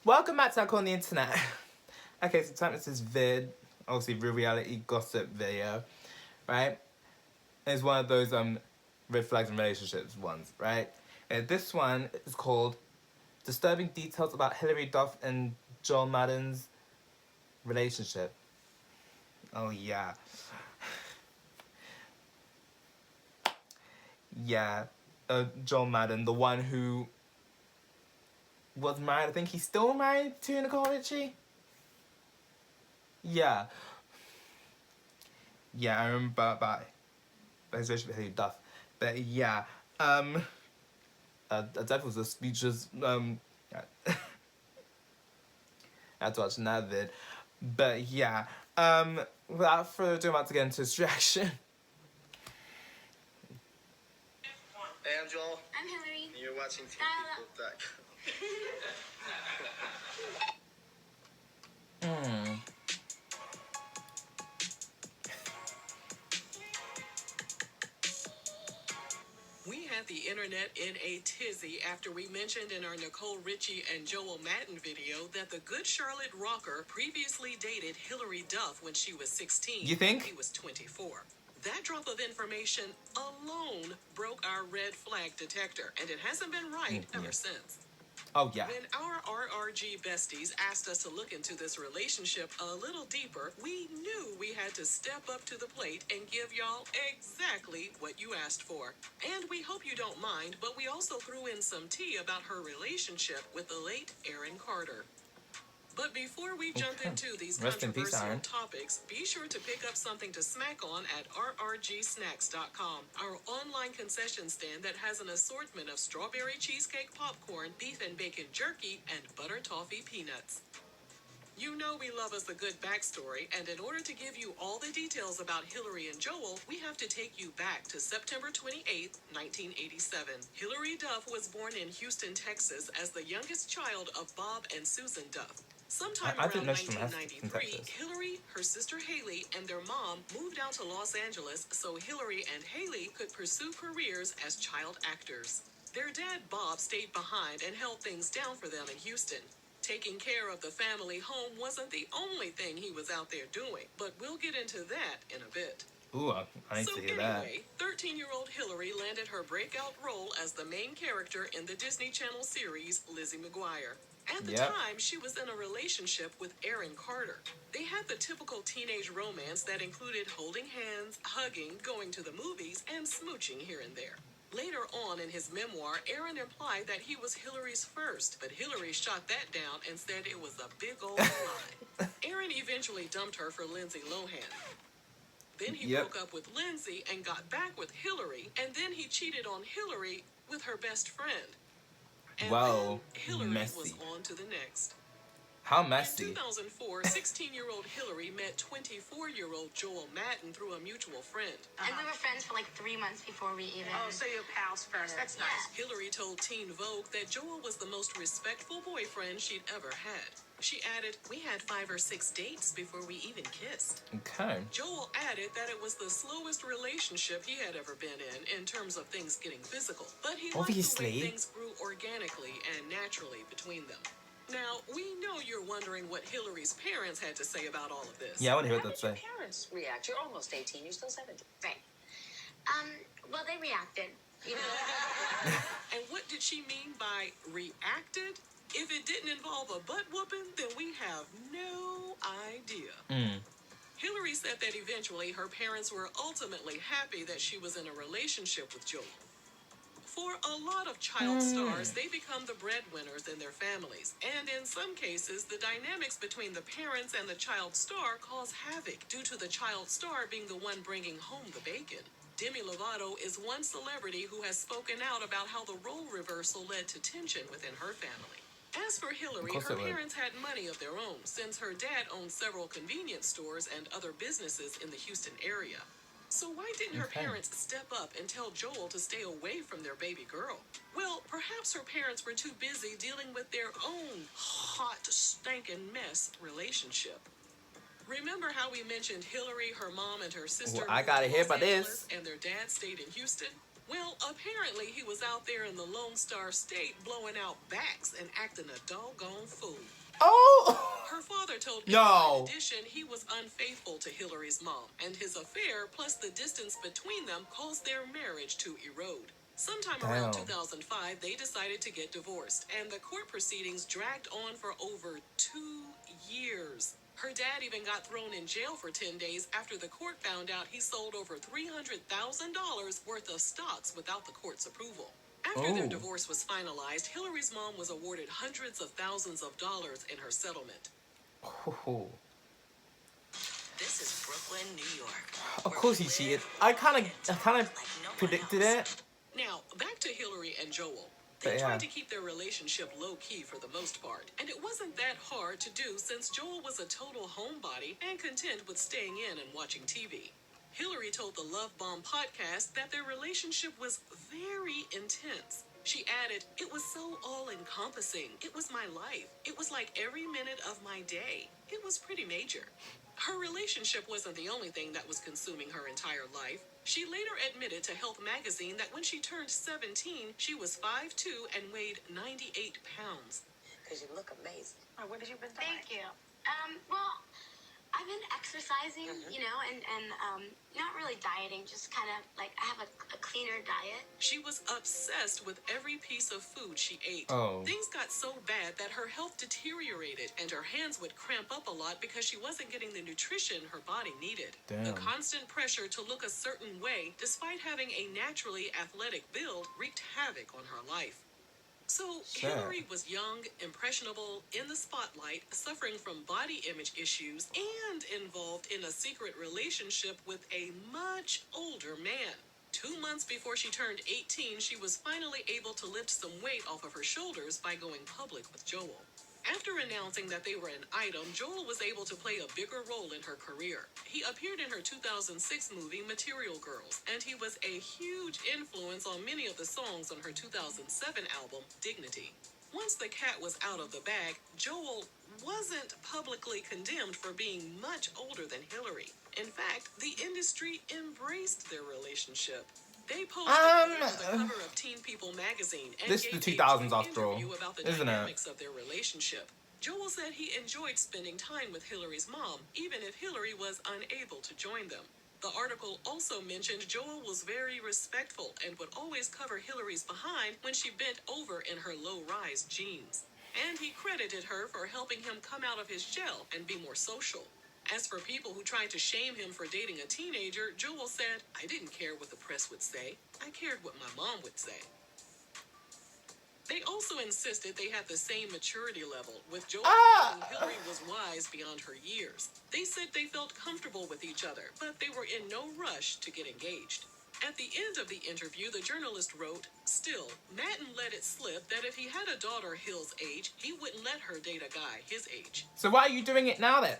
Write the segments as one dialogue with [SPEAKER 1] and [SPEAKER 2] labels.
[SPEAKER 1] Welcome back to Alcohol on the Internet. Okay, so time this vid, obviously real reality gossip video, right? It's one of those red flags in relationships ones, right? And this one is called Disturbing Details About Hilary Duff and Joel Madden's Relationship. Oh yeah. Yeah. Joel Madden, the one who was married, I think he's still married to Nicole Richie? Yeah. Yeah, I remember about his relationship with Hilary Duff. But yeah, that was a speechless, I had to watch that vid. But yeah, without further ado, I'm about to get into this reaction.
[SPEAKER 2] Hey, I'm Joel.
[SPEAKER 3] I'm Hillary.
[SPEAKER 2] And you're watching
[SPEAKER 1] Hmm.
[SPEAKER 4] We had the internet in a tizzy after we mentioned in our Nicole Richie and Joel Madden video that the good Charlotte rocker previously dated Hilary Duff when she was 16.
[SPEAKER 1] You think?
[SPEAKER 4] He was 24. That drop of information alone broke our red flag detector, and it hasn't been right ever since.
[SPEAKER 1] Oh yeah.
[SPEAKER 4] When our RRG besties asked us to look into this relationship a little deeper, we knew we had to step up to the plate and give y'all exactly what you asked for. And we hope you don't mind, but we also threw in some tea about her relationship with the late Aaron Carter. But before we jump into these
[SPEAKER 1] Rest in peace,
[SPEAKER 4] controversial
[SPEAKER 1] Aaron.
[SPEAKER 4] topics, be sure to pick up something to snack on at rrgsnacks.com, our online concession stand that has an assortment of strawberry cheesecake popcorn, beef and bacon jerky, and butter toffee peanuts. You know we love us a good backstory, and in order to give you all the details about Hilary and Joel, we have to take you back to September 28, 1987. Hilary Duff was born in Houston, Texas, as the youngest child of Bob and Susan Duff. Sometime
[SPEAKER 1] I didn't
[SPEAKER 4] around
[SPEAKER 1] know she was from
[SPEAKER 4] 1993,
[SPEAKER 1] Texas.
[SPEAKER 4] Hilary, her sister Haley, and their mom moved out to Los Angeles so Hilary and Haley could pursue careers as child actors. Their dad, Bob, stayed behind and held things down for them in Houston. Taking care of the family home wasn't the only thing he was out there doing, but we'll get into that in a bit.
[SPEAKER 1] Ooh, I need
[SPEAKER 4] So
[SPEAKER 1] to hear that.
[SPEAKER 4] anyway, 13-year-old Hilary landed her breakout role as the main character in the Disney Channel series Lizzie McGuire. At the time, she was in a relationship with Aaron Carter. They had the typical teenage romance that included holding hands, hugging, going to the movies, and smooching here and there. Later on in his memoir, Aaron implied that he was Hilary's first, but Hilary shot that down and said it was a big old lie. Aaron eventually dumped her for Lindsay Lohan. Then he broke up with Lindsay and got back with Hilary, and then he cheated on Hilary with her best friend. And
[SPEAKER 1] Wow,
[SPEAKER 4] then Hilary
[SPEAKER 1] messy.
[SPEAKER 4] was on to the next.
[SPEAKER 1] How messy.
[SPEAKER 4] In 2004, 16-year-old Hilary met 24-year-old Joel Madden through a mutual friend.
[SPEAKER 3] And we were friends for like 3 months before we even...
[SPEAKER 5] Oh, so you're pals first. That's nice.
[SPEAKER 4] Hilary told Teen Vogue that Joel was the most respectful boyfriend she'd ever had. She added, "We had 5 or 6 dates before we even kissed."
[SPEAKER 1] Okay.
[SPEAKER 4] Joel added that it was the slowest relationship he had ever been in terms of things getting physical. But he liked the way things grew organically and naturally between them. Now, we know you're wondering what Hilary's parents had to say about all of this.
[SPEAKER 1] Yeah, I want to hear
[SPEAKER 5] How
[SPEAKER 1] what
[SPEAKER 5] did
[SPEAKER 1] they
[SPEAKER 5] your
[SPEAKER 1] say.
[SPEAKER 5] parents react? You're almost 18. You're still 17.
[SPEAKER 3] Right. Well, they reacted. You know?
[SPEAKER 4] And what did she mean by reacted? If it didn't involve a butt whooping, then we have no idea. Hilary said that eventually her parents were ultimately happy that she was in a relationship with Joel. For a lot of child stars, they become the breadwinners in their families. And in some cases, the dynamics between the parents and the child star cause havoc due to the child star being the one bringing home the bacon. Demi Lovato is one celebrity who has spoken out about how the role reversal led to tension within her family. As for Hilary, her parents had money of their own, since her dad owned several convenience stores and other businesses in the Houston area. So why didn't her parents step up and tell Joel to stay away from their baby girl? Well, perhaps her parents were too busy dealing with their own hot, stinking mess relationship. Remember how we mentioned Hilary, her mom, and her sister
[SPEAKER 1] Well, I gotta hear about this.
[SPEAKER 4] And their dad stayed in Houston? Well, apparently he was out there in the Lone Star State blowing out backs and acting a doggone fool.
[SPEAKER 1] Oh!
[SPEAKER 4] Her father told
[SPEAKER 1] No.
[SPEAKER 4] in addition, he was unfaithful to Hillary's mom, and his affair plus the distance between them caused their marriage to erode. Sometime around
[SPEAKER 1] Damn.
[SPEAKER 4] 2005, they decided to get divorced, and the court proceedings dragged on for over 2 years. Her dad even got thrown in jail for 10 days after the court found out he sold over $300,000 worth of stocks without the court's approval. After their
[SPEAKER 1] Oh.
[SPEAKER 4] divorce was finalized, Hillary's mom was awarded hundreds of thousands of dollars in her settlement.
[SPEAKER 1] Oh.
[SPEAKER 5] This is Brooklyn, New York.
[SPEAKER 1] Of course he cheated. I kind of predicted it.
[SPEAKER 4] Now, back to Hillary and Joel.
[SPEAKER 1] But
[SPEAKER 4] They
[SPEAKER 1] yeah.
[SPEAKER 4] tried to keep their relationship low-key for the most part, and it wasn't that hard to do since Joel was a total homebody and content with staying in and watching TV. Hillary told the Love Bomb podcast that their relationship was very intense. She added, "It was so all-encompassing. It was my life. It was like every minute of my day. It was pretty major." Her relationship wasn't the only thing that was consuming her entire life. She later admitted to Health magazine that when she turned 17, she was 5'2" and weighed 98 pounds.
[SPEAKER 5] Because you look amazing. Oh, what have you been doing?
[SPEAKER 3] Thank you. Well, I've been exercising, you know, and not really dieting, just kind of like I have a cleaner diet.
[SPEAKER 4] She was obsessed with every piece of food she ate.
[SPEAKER 1] Oh.
[SPEAKER 4] Things got so bad that her health deteriorated and her hands would cramp up a lot because she wasn't getting the nutrition her body needed. The
[SPEAKER 1] Damn.
[SPEAKER 4] constant pressure to look a certain way, despite having a naturally athletic build, wreaked havoc on her life. So,
[SPEAKER 1] Sad.
[SPEAKER 4] Hillary was young, impressionable, in the spotlight, suffering from body image issues, and involved in a secret relationship with a much older man. 2 months before she turned 18, she was finally able to lift some weight off of her shoulders by going public with Joel. After announcing that they were an item, Joel was able to play a bigger role in her career. He appeared in her 2006 movie Material Girls, and he was a huge influence on many of the songs on her 2007 album, Dignity. Once the cat was out of the bag, Joel wasn't publicly condemned for being much older than Hillary. In fact, the industry embraced their relationship. They posted together to the cover of Teen People magazine and
[SPEAKER 1] This is
[SPEAKER 4] gave
[SPEAKER 1] the
[SPEAKER 4] a
[SPEAKER 1] 2000s
[SPEAKER 4] true
[SPEAKER 1] after all,
[SPEAKER 4] interview about the
[SPEAKER 1] isn't it?
[SPEAKER 4] dynamics of their relationship. Joel said he enjoyed spending time with Hillary's mom, even if Hillary was unable to join them. The article also mentioned Joel was very respectful and would always cover Hillary's behind when she bent over in her low-rise jeans. And he credited her for helping him come out of his shell and be more social. As for people who tried to shame him for dating a teenager, Joel said, "I didn't care what the press would say. I cared what my mom would say." They also insisted they had the same maturity level, with Joel feeling Hillary was wise beyond her years. They said they felt comfortable with each other, but they were in no rush to get engaged. At the end of the interview, the journalist wrote, "Still, Madden let it slip that if he had a daughter Hill's age, he wouldn't let her date a guy his age."
[SPEAKER 1] So why are you doing it now then?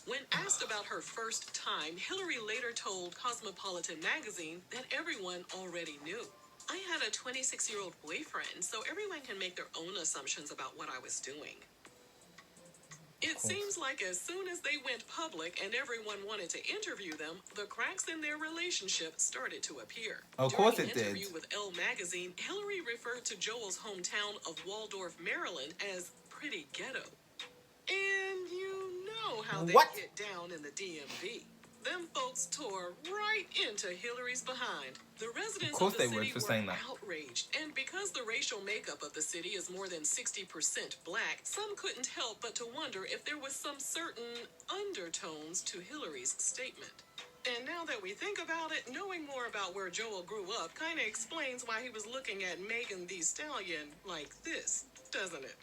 [SPEAKER 4] When asked about her first time, Hillary later told Cosmopolitan magazine that everyone already knew. "I had a 26-year-old boyfriend, so everyone can make their own assumptions about what I was doing." It seems like as soon as they went public and everyone wanted to interview them, the cracks in their relationship started to appear.
[SPEAKER 1] Of course
[SPEAKER 4] During
[SPEAKER 1] it
[SPEAKER 4] an
[SPEAKER 1] did.
[SPEAKER 4] interview with Elle magazine, Hillary referred to Joel's hometown of Waldorf, Maryland as pretty ghetto. And you know how they
[SPEAKER 1] What?
[SPEAKER 4] get down in the DMV. Them folks tore right into Hillary's behind. The residents
[SPEAKER 1] course
[SPEAKER 4] of the
[SPEAKER 1] they would
[SPEAKER 4] city
[SPEAKER 1] for
[SPEAKER 4] were
[SPEAKER 1] saying that.
[SPEAKER 4] outraged, and because the racial makeup of the city is more than 60% black, some couldn't help but to wonder if there was some certain undertones to Hillary's statement. And now that we think about it, knowing more about where Joel grew up kind of explains why he was looking at Megan Thee Stallion like this, doesn't it?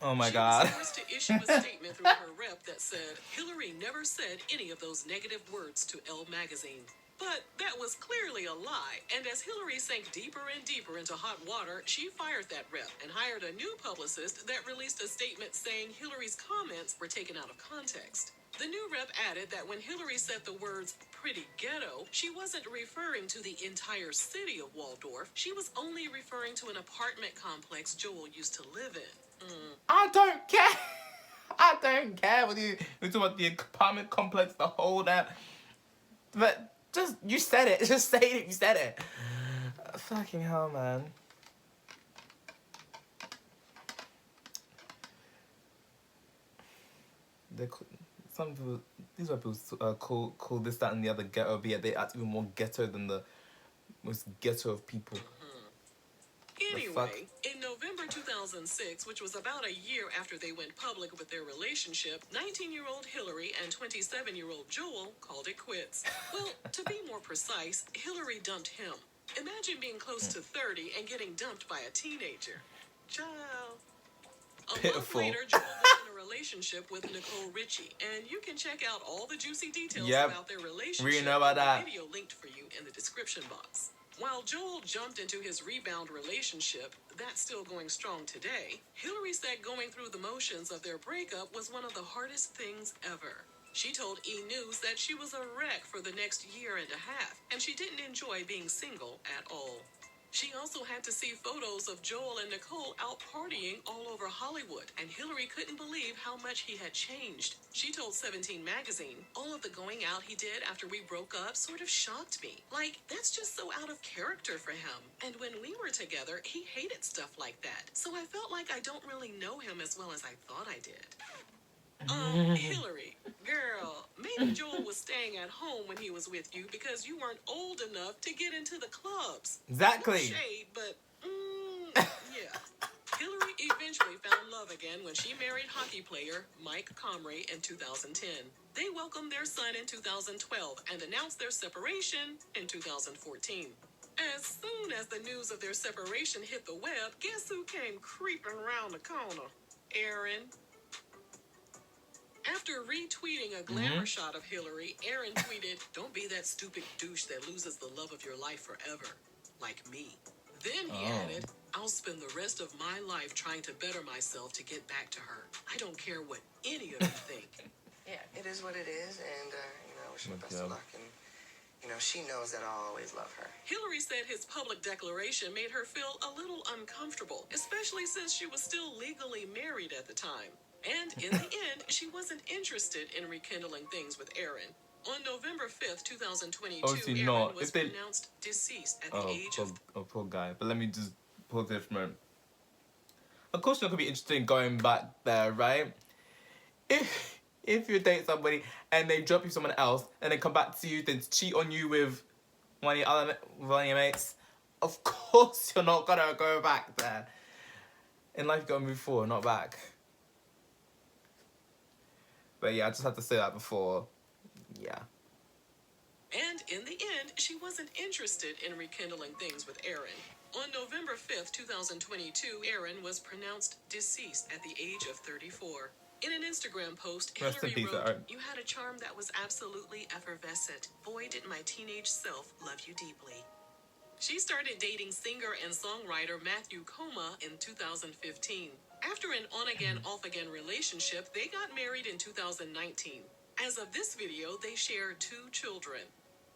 [SPEAKER 1] Oh my
[SPEAKER 4] She
[SPEAKER 1] God.
[SPEAKER 4] was forced to issue a statement through her rep that said, "Hillary never said any of those negative words to Elle magazine." But that was clearly a lie, and as Hillary sank deeper and deeper into hot water, she fired that rep and hired a new publicist that released a statement saying Hillary's comments were taken out of context. The new rep added that when Hillary said the words "pretty ghetto," she wasn't referring to the entire city of Waldorf. She was only referring to an apartment complex Joel used to live in.
[SPEAKER 1] I don't care. I don't care whether you talk about the apartment complex, the whole that. But you said it. Just say it. You said it. Fucking hell, man. Some people, these white people call this, that, and the other ghetto, but yet they act even more ghetto than the most ghetto of people.
[SPEAKER 4] Anyway, in November 2006, which was about a year after they went public with their relationship, 19-year-old Hillary and 27-year-old Joel called it quits. Well, to be more precise, Hillary dumped him. Imagine being close to 30 and getting dumped by a teenager. Child. A month later, Joel was in a relationship with Nicole Richie, and you can check out all the juicy details about their relationship
[SPEAKER 1] we know about
[SPEAKER 4] in
[SPEAKER 1] that.
[SPEAKER 4] the video linked for you in the description box. While Joel jumped into his rebound relationship, that's still going strong today, Hillary said going through the motions of their breakup was one of the hardest things ever. She told E! News that she was a wreck for the next year and a half, and she didn't enjoy being single at all. She also had to see photos of Joel and Nicole out partying all over Hollywood, and Hillary couldn't believe how much he had changed. She told 17 magazine, "All of the going out he did after we broke up sort of shocked me. Like, that's just so out of character for him. And when we were together, he hated stuff like that. So I felt like I don't really know him as well as I thought I did." Hillary, girl, maybe Joel was staying at home when he was with you because you weren't old enough to get into the clubs.
[SPEAKER 1] Exactly.
[SPEAKER 4] No shade, but, yeah. Hillary eventually found love again when she married hockey player Mike Comrie in 2010. They welcomed their son in 2012 and announced their separation in 2014. As soon as the news of their separation hit the web, guess who came creeping around the corner? Aaron. After retweeting a glamour shot of Hillary, Aaron tweeted, "Don't be that stupid douche that loses the love of your life forever, like me." Then he added, "I'll spend the rest of my life trying to better myself to get back to her. I don't care what any of you think."
[SPEAKER 5] Yeah, it is what it is, and, I wish her the best of luck, and, she knows that I'll always love her.
[SPEAKER 4] Hillary said his public declaration made her feel a little uncomfortable, especially since she was still legally married at the time. And in the end, she wasn't interested in rekindling things with Aaron. On November 5th, 2022,
[SPEAKER 1] Obviously
[SPEAKER 4] Aaron
[SPEAKER 1] not.
[SPEAKER 4] was
[SPEAKER 1] If they-
[SPEAKER 4] pronounced deceased at the age of...
[SPEAKER 1] poor guy. But let me just pause there for a moment. Of course, you're not gonna be interested in going back there, right? If you date somebody and they drop you someone else and they come back to you, then cheat on you with one of your mates, of course you're not gonna go back there. In life, you gotta move forward, not back. But yeah, I just had to say that before. Yeah.
[SPEAKER 4] And in the end, she wasn't interested in rekindling things with Aaron. On November 5th, 2022, Aaron was pronounced deceased at the age of 34. In an Instagram post,
[SPEAKER 1] Rest in
[SPEAKER 4] Hillary
[SPEAKER 1] peace,
[SPEAKER 4] wrote,
[SPEAKER 1] Aaron.
[SPEAKER 4] "You had a charm that was absolutely effervescent. Boy, did my teenage self love you deeply." She started dating singer and songwriter Matthew Coma in 2015. After an on-again, off-again relationship, they got married in 2019. As of this video, they share 2 children.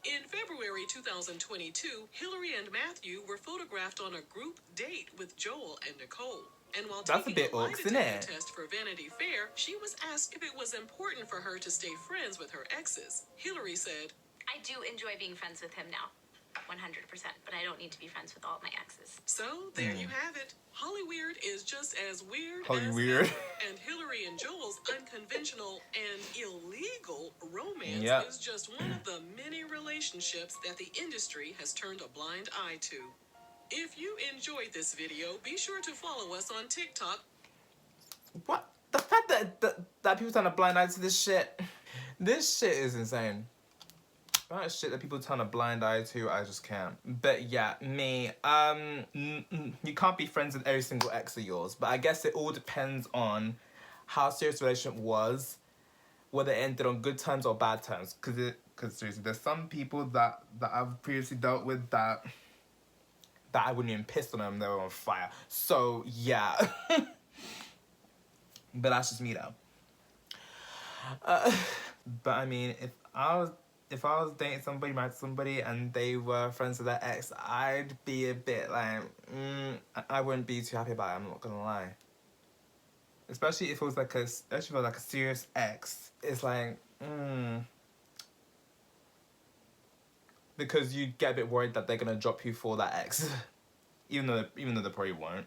[SPEAKER 4] In February 2022, Hillary and Matthew were photographed on a group date with Joel and Nicole. And while
[SPEAKER 1] That's a
[SPEAKER 4] taking
[SPEAKER 1] bit
[SPEAKER 4] lie
[SPEAKER 1] ox,
[SPEAKER 4] detector
[SPEAKER 1] isn't it?
[SPEAKER 4] test for Vanity Fair, she was asked if it was important for her to stay friends with her exes. Hillary said,
[SPEAKER 3] I do enjoy being friends with him now, 100%, but I don't need to be friends with all of my exes.
[SPEAKER 4] So, there you have it. Hollyweird is just as weird
[SPEAKER 1] Hollyweird.
[SPEAKER 4] as ever. And Hillary and Joel's unconventional and illegal romance
[SPEAKER 1] Yep.
[SPEAKER 4] is just one of the many relationships that the industry has turned a blind eye to. If you enjoyed this video, be sure to follow us on TikTok.
[SPEAKER 1] What? The fact that people turn a blind eye to this shit is insane. The amount of shit that people turn a blind eye to, I just can't. But yeah, me, you can't be friends with every single ex of yours, but I guess it all depends on how serious the relationship was, whether it ended on good terms or bad terms. Because seriously, there's some people that I've previously dealt with that I wouldn't even piss on them, they were on fire. So yeah. But that's just me though. But I mean, if I was dating somebody, married somebody, and they were friends with their ex, I'd be a bit like, I wouldn't be too happy about it, I'm not gonna lie. Especially if it was like a serious ex. It's like, because you get a bit worried that they're gonna drop you for that ex, even though they probably won't.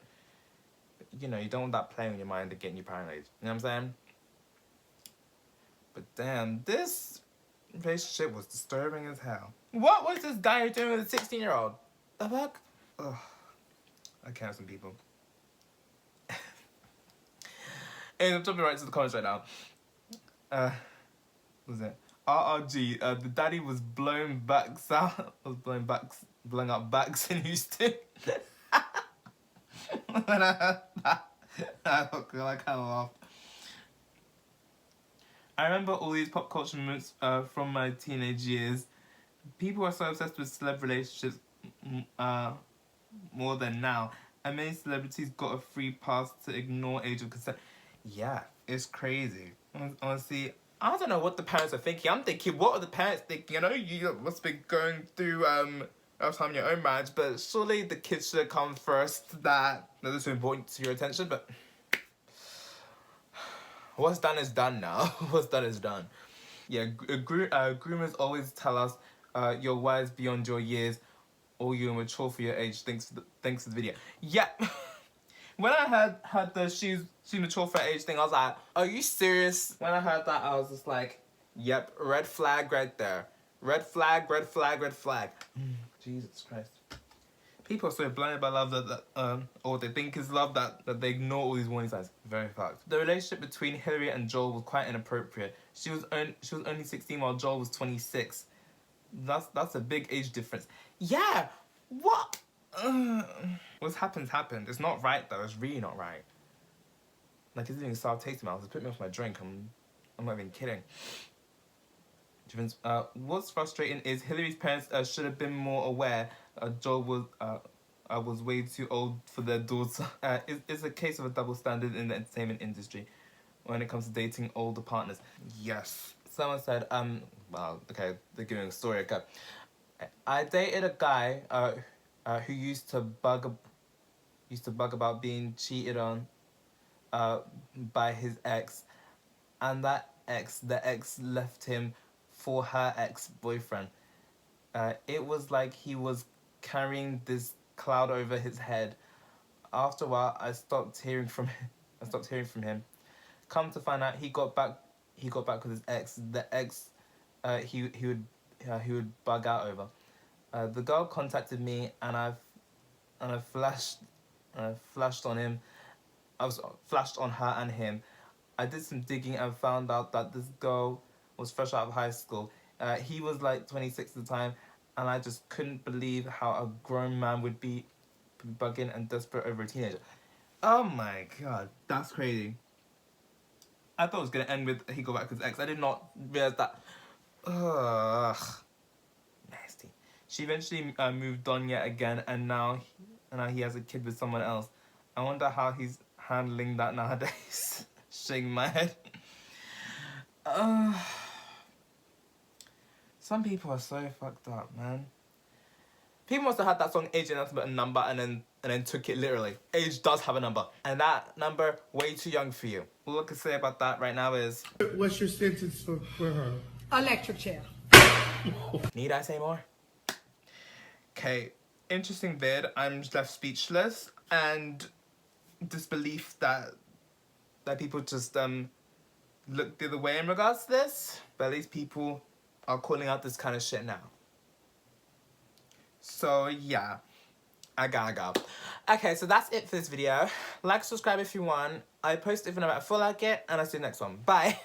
[SPEAKER 1] But, you know, you don't want that playing on your mind and getting you paranoid. You know what I'm saying? But damn, this relationship was disturbing as hell. What was this guy doing with a 16-year-old? The fuck? Ugh. I can't some people. And I'm jumping right to the comments right now. What was it? RRG, the daddy was blowing backs out. Was blowing up backs in Houston. When I heard that, I kind of laughed. I remember all these pop culture moments from my teenage years. People are so obsessed with celeb relationships more than now. And many celebrities got a free pass to ignore age of consent. Yeah, it's crazy. Honestly, I don't know what the parents are thinking. I'm thinking, what are the parents thinking? You know, you must be going through time your own marriage, but surely the kids should come first. That is so important to your attention, but what's done is done now. What's done is done. Yeah, groomers always tell us you're wise beyond your years or you're mature for your age. Thanks for the video. Yeah. When I heard the she's mature for her age thing, I was like, are you serious? When I heard that, I was just like, yep, red flag right there. Red flag, red flag, red flag. Jesus Christ. People are so blinded by love that or they think is love that they ignore all these warning signs. Very fucked. The relationship between Hillary and Joel was quite inappropriate. She was only 16 while Joel was 26. That's a big age difference. Yeah. What? What's happened. It's not right though. It's really not right. Like, it's even sour taste in my mouth. It's put me off my drink. I'm not even kidding. What's frustrating is Hillary's parents should have been more aware. Joel was way too old for their daughter. It's a case of a double standard in the entertainment industry when it comes to dating older partners. Yes. Someone said, well, okay, they're giving a story. Okay. I dated a guy who used to bug about being cheated on by his ex, and the ex left him for her ex-boyfriend. It was like he was carrying this cloud over his head. After a while, I stopped hearing from him. Come to find out, he got back with his ex. The ex, he would bug out over. The girl contacted me, and I flashed on him. I was flashed on her and him. I did some digging and found out that this girl was fresh out of high school. He was like 26 at the time, and I just couldn't believe how a grown man would be bugging and desperate over a teenager. Oh my god, that's crazy. I thought it was gonna end with he got back with his ex. I did not realize that. Ugh, nasty. She eventually moved on yet again, and now he has a kid with someone else. I wonder how he's handling that nowadays. Shaking my head. Some people are so fucked up, man. People must have had that song Age and Nothing But a Number and then took it literally. Age does have a number. And that number, way too young for you. All I can say about that right now is...
[SPEAKER 6] What's your sentence for her?
[SPEAKER 7] Electric chair.
[SPEAKER 1] Need I say more? Okay, interesting vid. I'm just left speechless and disbelief that people just look the other way in regards to this. But at least people are calling out this kind of shit now. So yeah, I gotta go. Okay, so that's it for this video. Like, subscribe if you want. I post if and about I feel like it, and I'll see you next one. Bye.